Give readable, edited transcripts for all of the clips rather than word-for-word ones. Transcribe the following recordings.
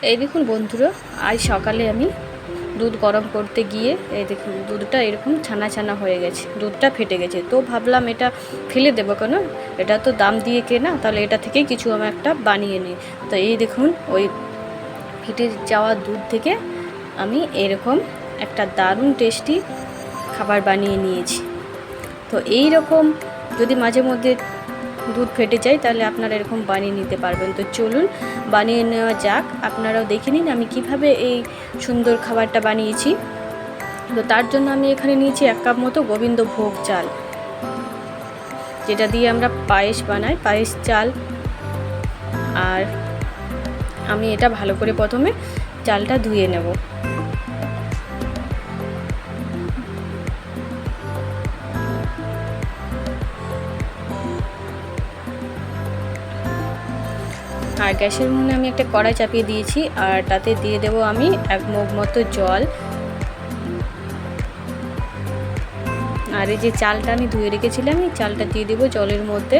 এই দেখুন বন্ধুরা, আজ সকালে আমি দুধ গরম করতে গিয়ে এই দেখুন দুধটা এরকম ছানা ছানা হয়ে গেছে, দুধটা ফেটে গেছে। তো ভাবলাম এটা ফেলে দেবো কেন, এটা তো দাম দিয়ে কেনা, তাহলে এটা থেকেই কিছু আমি একটা বানিয়ে নিই। তো এই দেখুন ওই ফেটে যাওয়া দুধ থেকে আমি এরকম একটা দারুণ টেস্টি খাবার বানিয়ে নিয়েছি। তো এই রকম যদি মাঝে মধ্যে দুধ ফেটে যায় তাহলে আপনারা এরকম বানিয়ে নিতে পারবেন। তো চলুন বানিয়ে নেওয়া যাক। আপনারাও দেখে নিন আমি কিভাবে এই সুন্দর খাবারটা বানিয়েছি। তো তার জন্য আমি এখানে নিয়েছি 1 কাপ মতো গোবিন্দভোগ চাল, যেটা দিয়ে আমরা পায়েস বানাই, পায়েস চাল। আর আমি এটা ভালো করে প্রথমে চালটা ধুয়ে নেব। আর গ্যাসের উনুনে আমি একটা কড়াই চাপিয়ে দিয়েছি, আর তাতে দিয়ে দেব আমি 1 মগ মতো জল। আর এই যে চালটা আমি ধুয়ে রেখেছিলাম, এই চালটা দিয়ে দেবো জলের মধ্যে।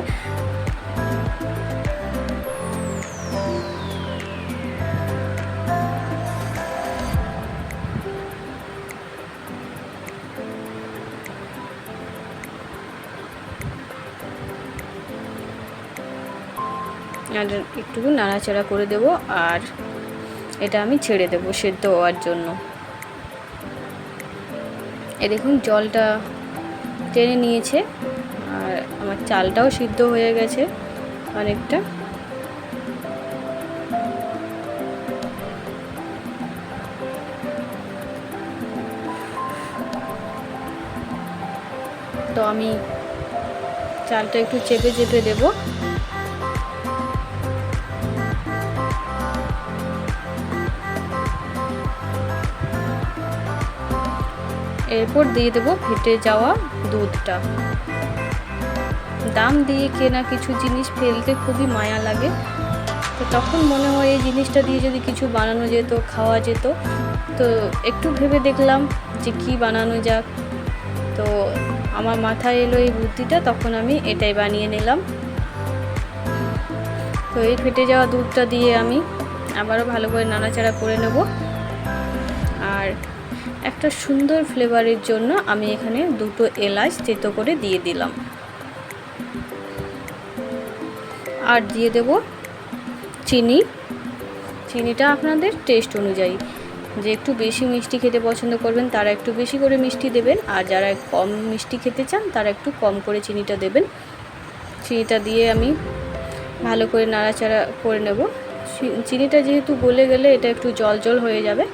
আর একটু নাড়াচাড়া করে দেব, আর এটা আমি ছেড়ে দেব সেদ্ধ হওয়ার জন্য। এই দেখুন জলটা টেনে নিয়েছে, আর আমার চালটাও সিদ্ধ হয়ে গেছে অনেকটা। তো আমি চালটা একটু চেপে চেপে দেব। এরপর দিয়ে দেবো ফেটে যাওয়া দুধটা। দাম দিয়ে কেনা কিছু জিনিস ফেলতে খুবই মায়া লাগে, তো তখন মনে হয় এই জিনিসটা দিয়ে যদি কিছু বানানো যেত, খাওয়া যেত। তো একটু ভেবে দেখলাম যে কি বানানো যাক। তো আমার মাথায় এলো এই বুদ্ধিটা, তখন আমি এটাই বানিয়ে নিলাম। তো এই ফেটে যাওয়া দুধটা দিয়ে আমি আবারও ভালো করে নাড়াচাড়া করে নেব। আর একটা সুন্দর ফ্লেভারের জন্য আমি এখানে 2টো এলাচ থেতো করে দিয়ে দিলাম। আর দিয়ে দেব চিনি। চিনিটা আপনাদের টেস্ট অনুযায়ী, যে একটু বেশি মিষ্টি খেতে পছন্দ করবেন তারা একটু বেশি করে মিষ্টি দেবেন, আর যারা কম মিষ্টি খেতে চান তারা একটু কম করে চিনিটা দেবেন। চিনিটা দিয়ে আমি ভালো করে নাড়াচাড়া করে নেব। চিনিটা যেহেতু গলে গেলে এটা একটু জল জল হয়ে যাবে,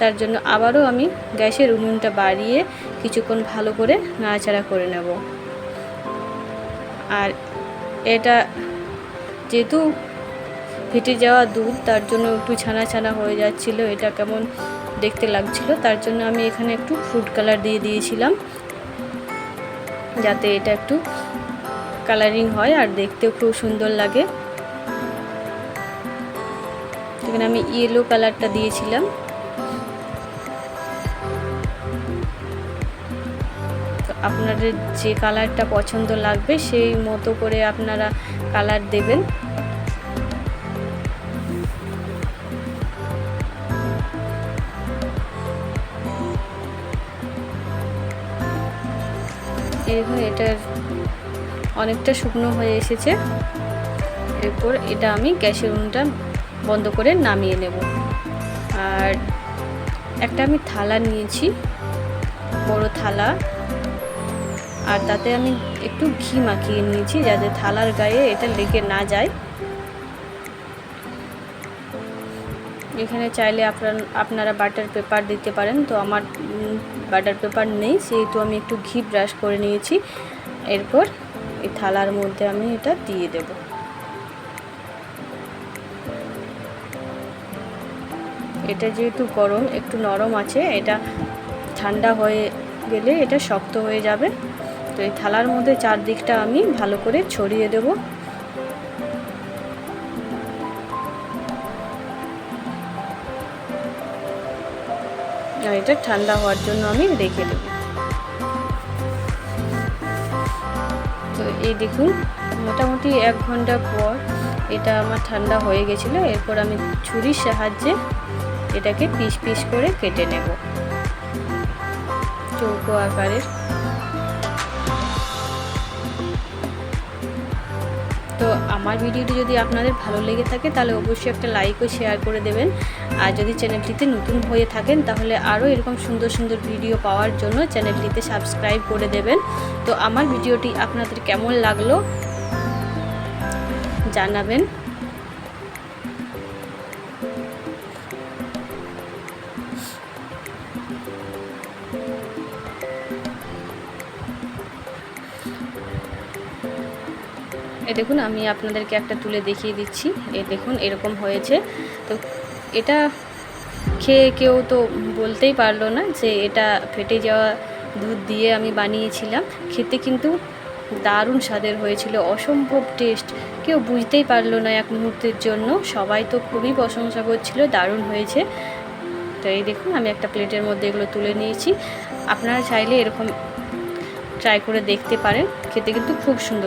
তার জন্য আবারও আমি গ্যাসের উনুনটা বাড়িয়ে কিছুক্ষণ ভালো করে নাড়াচাড়া করে নেব। আর এটা যেহেতু ফেটে যাওয়া দুধ, তার জন্য একটু ছানা ছানা হয়ে যাচ্ছিল, এটা কেমন দেখতে লাগছিল। তার জন্য আমি এখানে একটু ফ্রুট কালার দিয়ে দিয়েছিলাম, যাতে এটা একটু কালারিং হয় আর দেখতেও খুব সুন্দর লাগে। এখানে আমি ইয়েলো কালারটা দিয়েছিলাম। তো আপনাদের যে কালারটা পছন্দ লাগবে সেই মতো করে আপনারা কালার দেবেন। এরকম এটার অনেকটা শুকনো হয়ে এসেছে। এরপর এটা আমি গ্যাসের উনুনটা বন্ধ করে নামিয়ে নেব। আর একটা আমি থালা নিয়েছি, বড় থালা, আর তাতে আমি একটু ঘি মাখিয়ে নিয়েছি যাতে থালার গায়ে এটা লেগে না যায়। এখানে চাইলে আপনারা বাটার পেপার দিতে পারেন, তো আমার বাটার পেপার নেই, সেহেতু আমি একটু ঘি ব্রাশ করে নিয়েছি। এরপর এই থালার মধ্যে আমি এটা দিয়ে দেব। এটা যেহেতু গরম, একটু নরম আছে, এটা ঠান্ডা হয়ে গেলে এটা শক্ত হয়ে যাবে। তো এই থালার মধ্যে চারদিকটা আমি ভালো করে ছড়িয়ে দেব। আর এটা ঠান্ডা হওয়ার জন্য আমি রেখে দেব। তো এই দেখুন মোটামুটি 1 ঘন্টা পর এটা আমার ঠান্ডা হয়ে গেছিলো। এরপর আমি ছুরির সাহায্যে এটাকে পিস পিস করে কেটে নেব চৌকো আকারের। তো আমার ভিডিওটি যদি আপনাদের ভালো লেগে থাকে তাহলে অবশ্যই একটা লাইক ও শেয়ার করে দেবেন। আর যদি চ্যানেলটিতে নতুন হয়ে থাকেন তাহলে আরও এরকম সুন্দর সুন্দর ভিডিও পাওয়ার জন্য চ্যানেলটিতে সাবস্ক্রাইব করে দেবেন। তো আমার ভিডিওটি আপনাদের কেমন লাগলো জানাবেন। এই দেখুন আমি আপনাদেরকে একটা তুলে দেখিয়ে দিচ্ছি। এই দেখুন এরকম হয়েছে। তো এটা খেয়ে কেউ তো বলতেই পারলো না যে এটা ফেটে যাওয়া দুধ দিয়ে আমি বানিয়েছিলাম। খেতে কিন্তু দারুণ স্বাদের হয়েছিল, অসম্ভব টেস্ট। কেউ বুঝতেই পারলো না এক মুহূর্তের জন্য। সবাই তো খুবই প্রশংসা করছিল, দারুণ হয়েছে। তো এই দেখুন আমি একটা প্লেটের মধ্যে এগুলো তুলে নিয়েছি। আপনারা চাইলে এরকম ট্রাই করে দেখতে পারেন, খেতে কিন্তু খুব সুন্দর।